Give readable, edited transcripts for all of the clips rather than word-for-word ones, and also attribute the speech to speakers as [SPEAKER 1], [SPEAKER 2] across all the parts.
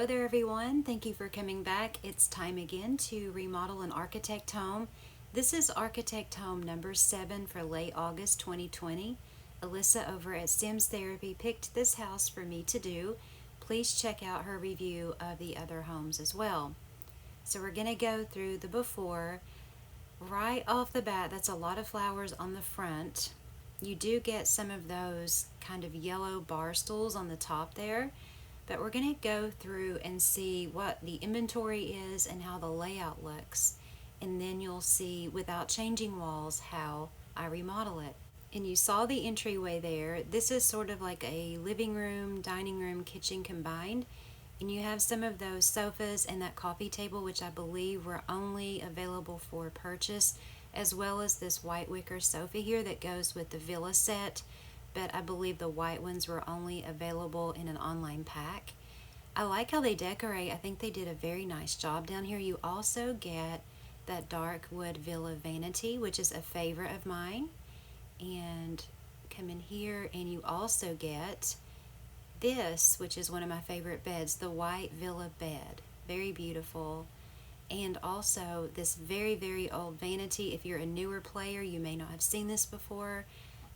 [SPEAKER 1] Hello there everyone, thank you for coming back. It's time again to remodel an architect home. This is architect home number 7 for late August 2020. Alyssa over at Sims Therapy picked this house for me to do. Please check out her review of the other homes as well. So we're going to go through the before. Right off the bat, that's a lot of flowers on the front. You do get some of those kind of yellow bar stools on the top there. But we're going to go through and see what the inventory is and how the layout looks. And then you'll see, without changing walls, how I remodel it. And you saw the entryway there. This is sort of like a living room, dining room, kitchen combined. And you have some of those sofas and that coffee table, which I believe were only available for purchase, as well as this white wicker sofa here that goes with the villa set. But I believe the white ones were only available in an online pack. I like how they decorate. I think they did a very nice job down here. You also get that dark wood villa vanity, which is a favorite of mine. And come in here and you also get this, which is one of my favorite beds, the white villa bed. Very beautiful. And also this very, very old vanity. If you're a newer player, you may not have seen this before,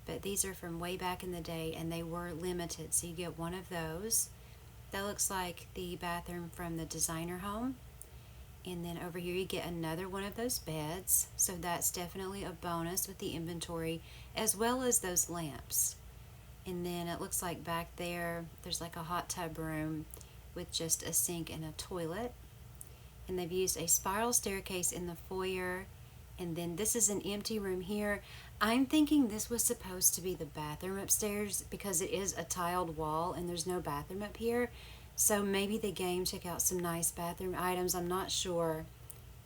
[SPEAKER 1] but these are from way back in the day and they were limited, so you get one of those. That looks like the bathroom from the designer home. And then over here you get another one of those beds, so that's definitely a bonus with the inventory, as well as those lamps. And then it looks like back there there's like a hot tub room with just a sink and a toilet. And they've used a spiral staircase in the foyer. And then this is an empty room here. I'm thinking this was supposed to be the bathroom upstairs because it is a tiled wall and there's no bathroom up here. So maybe the game took out some nice bathroom items. I'm not sure.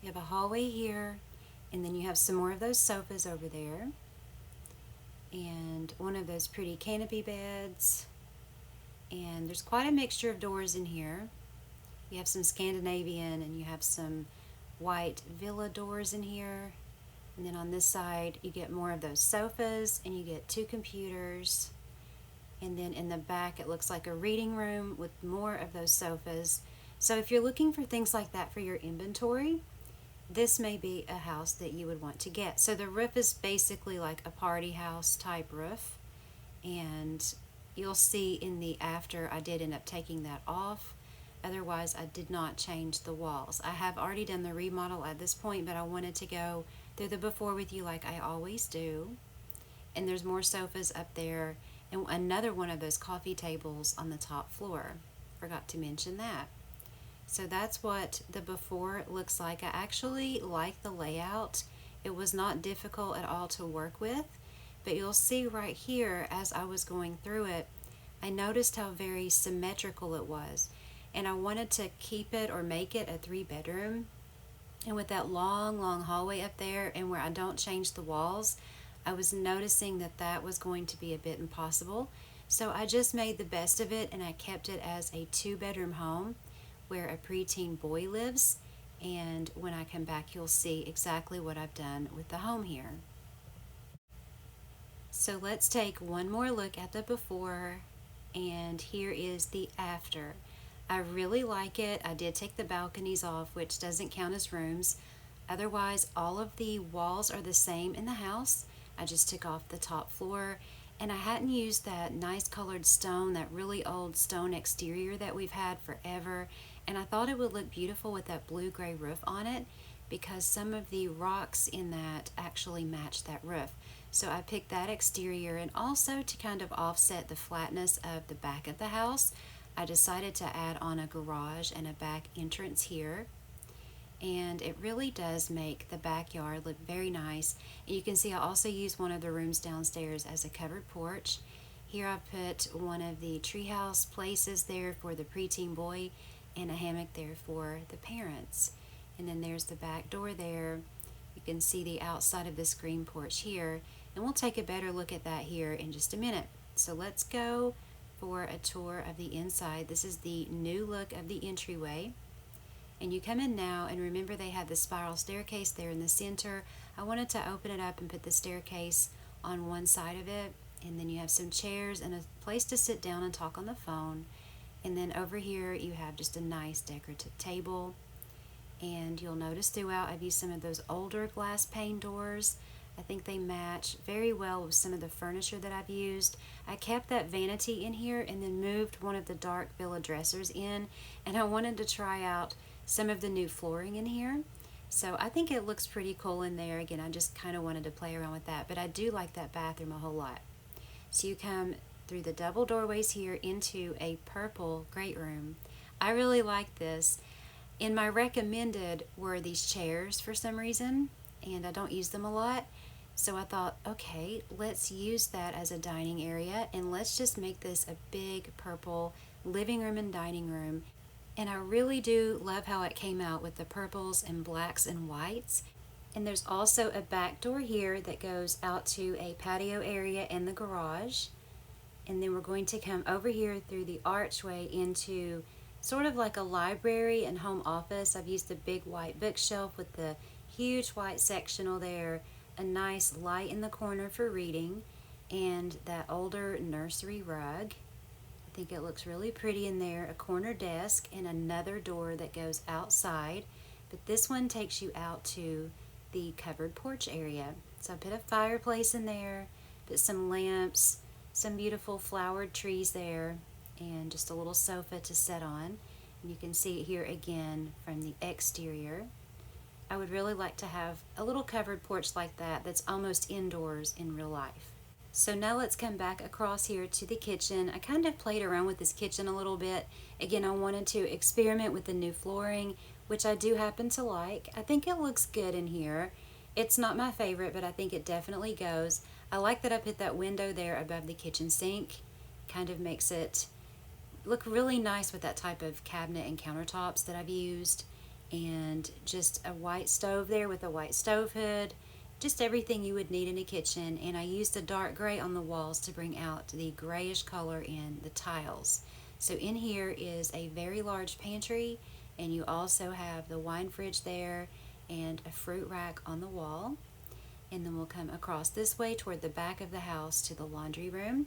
[SPEAKER 1] You have a hallway here, and then you have some more of those sofas over there. And one of those pretty canopy beds. And there's quite a mixture of doors in here. You have some Scandinavian and you have some white villa doors in here. And then on this side you get more of those sofas and you get 2 computers. And then in the back it looks like a reading room with more of those sofas. So if you're looking for things like that for your inventory, this may be a house that you would want to get. So the roof is basically like a party house type roof. And you'll see in the after I did end up taking that off. Otherwise, I did not change the walls. I have already done the remodel at this point, but I wanted to go through the before with you like I always do. And there's more sofas up there and another one of those coffee tables on the top floor. Forgot to mention that. So that's what the before looks like. I actually like the layout. It was not difficult at all to work with, but you'll see right here as I was going through it, I noticed how very symmetrical it was. And I wanted to keep it or make it a 3-bedroom. And with that long, long hallway up there and where I don't change the walls, I was noticing that that was going to be a bit impossible. So I just made the best of it and I kept it as a 2-bedroom home where a preteen boy lives. And when I come back, you'll see exactly what I've done with the home here. So let's take one more look at the before, and here is the after. I really like it. I did take the balconies off, which doesn't count as rooms. Otherwise, all of the walls are the same in the house. I just took off the top floor, and I hadn't used that nice colored stone, that really old stone exterior that we've had forever. And I thought it would look beautiful with that blue-gray roof on it because some of the rocks in that actually match that roof. So I picked that exterior, and also to kind of offset the flatness of the back of the house, I decided to add on a garage and a back entrance here. And it really does make the backyard look very nice. And you can see I also used one of the rooms downstairs as a covered porch. Here I put one of the treehouse places there for the preteen boy and a hammock there for the parents. And then there's the back door there. You can see the outside of this green porch here. And we'll take a better look at that here in just a minute. So let's go for a tour of the inside. This is the new look of the entryway. And you come in now, and remember they have the spiral staircase there in the center. I wanted to open it up and put the staircase on one side of it, and then you have some chairs and a place to sit down and talk on the phone. And then over here you have just a nice decorative table. And you'll notice throughout I've used some of those older glass pane doors. I think they match very well with some of the furniture that I've used. I kept that vanity in here and then moved one of the dark villa dressers in, and I wanted to try out some of the new flooring in here. So I think it looks pretty cool in there. Again, I just kind of wanted to play around with that, but I do like that bathroom a whole lot. So you come through the double doorways here into a purple great room. I really like this. In my recommended were these chairs for some reason, and I don't use them a lot. So I thought, okay, let's use that as a dining area, and let's just make this a big purple living room and dining room. And I really do love how it came out with the purples and blacks and whites. And there's also a back door here that goes out to a patio area and the garage. And then we're going to come over here through the archway into sort of like a library and home office. I've used the big white bookshelf with the huge white sectional there, a nice light in the corner for reading, and that older nursery rug. I think it looks really pretty in there, a corner desk, and another door that goes outside. But this one takes you out to the covered porch area. So I put a fireplace in there, put some lamps, some beautiful flowered trees there, and just a little sofa to sit on. And you can see it here again from the exterior. I would really like to have a little covered porch like that that's almost indoors in real life. So now let's come back across here to the kitchen. I kind of played around with this kitchen a little bit. Again, I wanted to experiment with the new flooring, which I do happen to like. I think it looks good in here. It's not my favorite, but I think it definitely goes. I like that I put that window there above the kitchen sink. Kind of makes it look really nice with that type of cabinet and countertops that I've used. And just a white stove there with a white stove hood. Just everything you would need in a kitchen. And I used a dark gray on the walls to bring out the grayish color in the tiles. So in here is a very large pantry, and you also have the wine fridge there and a fruit rack on the wall. And then we'll come across this way toward the back of the house to the laundry room,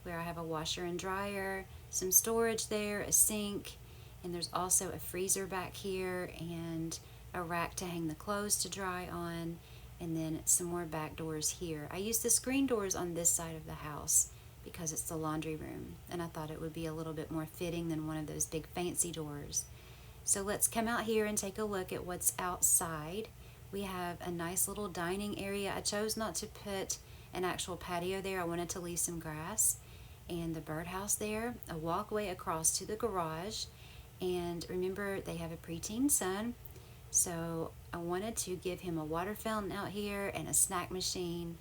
[SPEAKER 1] where I have a washer and dryer, some storage there, a sink, and there's also a freezer back here and a rack to hang the clothes to dry on, and then some more back doors here. I use the screen doors on this side of the house because it's the laundry room, and I thought it would be a little bit more fitting than one of those big fancy doors. So let's come out here and take a look at what's outside. We have a nice little dining area. I chose not to put an actual patio there. I wanted to leave some grass. And the birdhouse there, a walkway across to the garage. And remember, they have a preteen son, so I wanted to give him a water fountain out here and a snack machine.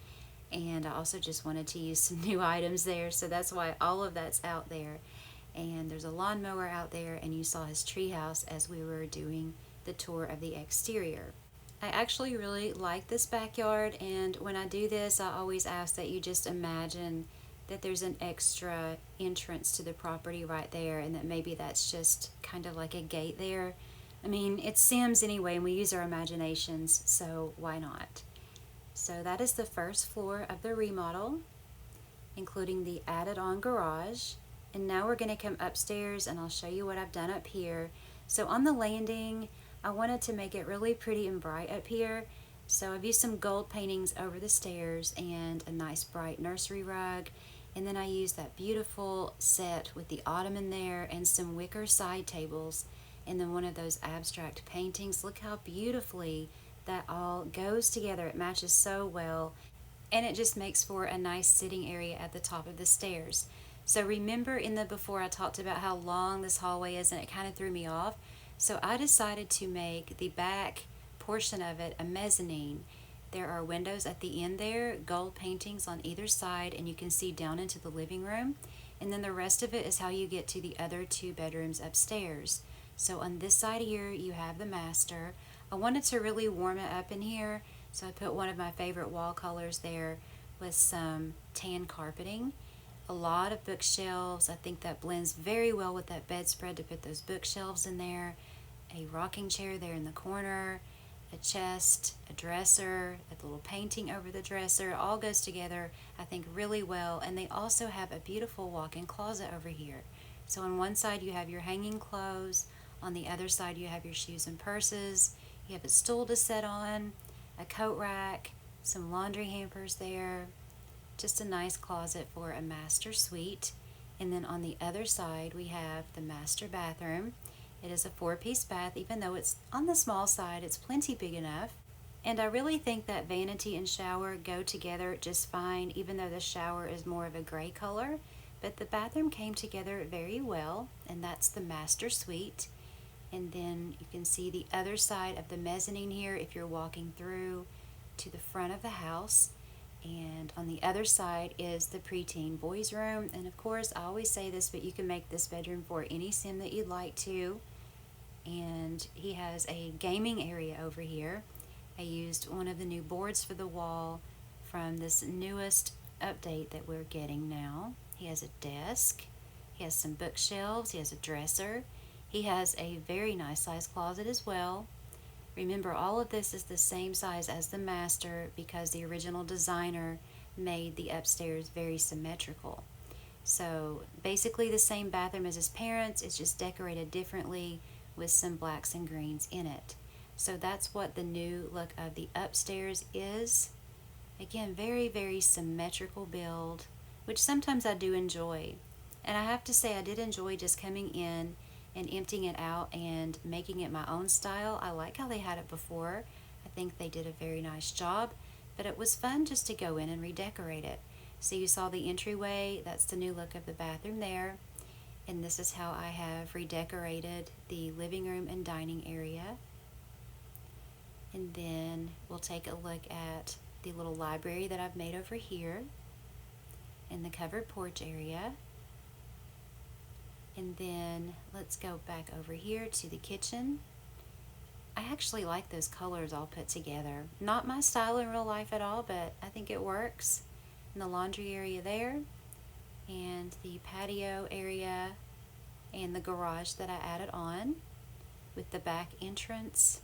[SPEAKER 1] And I also just wanted to use some new items there, so that's why all of that's out there. And there's a lawnmower out there, and you saw his treehouse as we were doing the tour of the exterior. I actually really like this backyard, and when I do this, I always ask that you just imagine that there's an extra entrance to the property right there, and that maybe that's just kind of like a gate there. I mean, it's Sims anyway, and we use our imaginations, so why not? So that is the first floor of the remodel, including the added on garage. And now we're going to come upstairs, and I'll show you what I've done up here. So on the landing, I wanted to make it really pretty and bright up here. So I've used some gold paintings over the stairs and a nice bright nursery rug. And then I used that beautiful set with the ottoman there and some wicker side tables. And then one of those abstract paintings. Look how beautifully that all goes together. It matches so well. And it just makes for a nice sitting area at the top of the stairs. So remember in the before I talked about how long this hallway is, and it kind of threw me off. So I decided to make the back portion of it a mezzanine. There are windows at the end there, gold paintings on either side, and you can see down into the living room. And then the rest of it is how you get to the other two bedrooms upstairs. So on this side here, you have the master. I wanted to really warm it up in here, so I put one of my favorite wall colors there with some tan carpeting. A lot of bookshelves. I think that blends very well with that bedspread to put those bookshelves in there. A rocking chair there in the corner, a chest, a dresser, a little painting over the dresser. It all goes together, I think, really well. And they also have a beautiful walk-in closet over here. So on one side you have your hanging clothes, on the other side you have your shoes and purses, you have a stool to sit on, a coat rack, some laundry hampers there, just a nice closet for a master suite. And then on the other side we have the master bathroom. It is a 4-piece bath. Even though it's on the small side, it's plenty big enough. And I really think that vanity and shower go together just fine, even though the shower is more of a gray color. But the bathroom came together very well, and that's the master suite. And then you can see the other side of the mezzanine here if you're walking through to the front of the house. And on the other side is the preteen boys room. And of course, I always say this, but you can make this bedroom for any sim that you'd like to. And he has a gaming area over here. I used one of the new boards for the wall from this newest update that we're getting now. He has a desk, he has some bookshelves, he has a dresser, he has a very nice size closet as well. Remember, all of this is the same size as the master because the original designer made the upstairs very symmetrical. So basically the same bathroom as his parents, it's just decorated differently with some blacks and greens in it. So that's what the new look of the upstairs is. Again, very, very symmetrical build, which sometimes I do enjoy. And I have to say, I did enjoy just coming in and emptying it out and making it my own style. I like how they had it before. I think they did a very nice job, but it was fun just to go in and redecorate it. So you saw the entryway, that's the new look of the bathroom there. And this is how I have redecorated the living room and dining area. And then we'll take a look at the little library that I've made over here and the covered porch area. And then let's go back over here to the kitchen. I actually like those colors all put together. Not my style in real life at all, but I think it works. And the laundry area there, and the patio area, and the garage that I added on with the back entrance,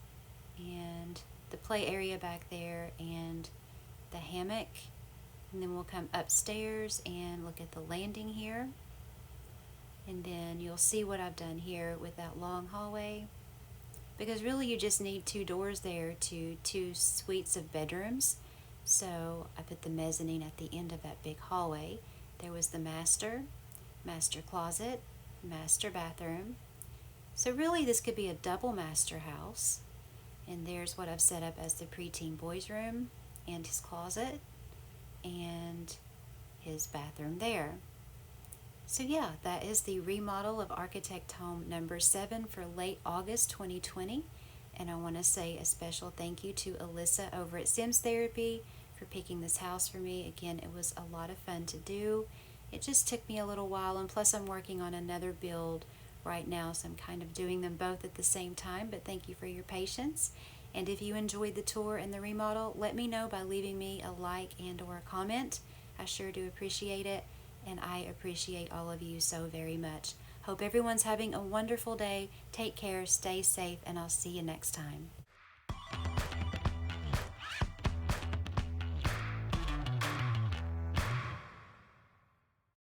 [SPEAKER 1] and the play area back there, and the hammock. And then we'll come upstairs and look at the landing here. And then you'll see what I've done here with that long hallway, because really you just need 2 doors there to 2 suites of bedrooms. So I put the mezzanine at the end of that big hallway. There was the master closet, master bathroom. So really this could be a double master house. And there's what I've set up as the preteen boys room and his closet and his bathroom there. So yeah, that is the remodel of Architect Home number 7 for late August 2020. And I want to say a special thank you to Alyssa over at Sims Therapy for picking this house for me. Again, it was a lot of fun to do. It just took me a little while, and plus I'm working on another build right now, so I'm kind of doing them both at the same time, but thank you for your patience. And if you enjoyed the tour and the remodel, let me know by leaving me a like and or a comment. I sure do appreciate it, and I appreciate all of you so very much. Hope everyone's having a wonderful day. Take care, stay safe, and I'll see you next time.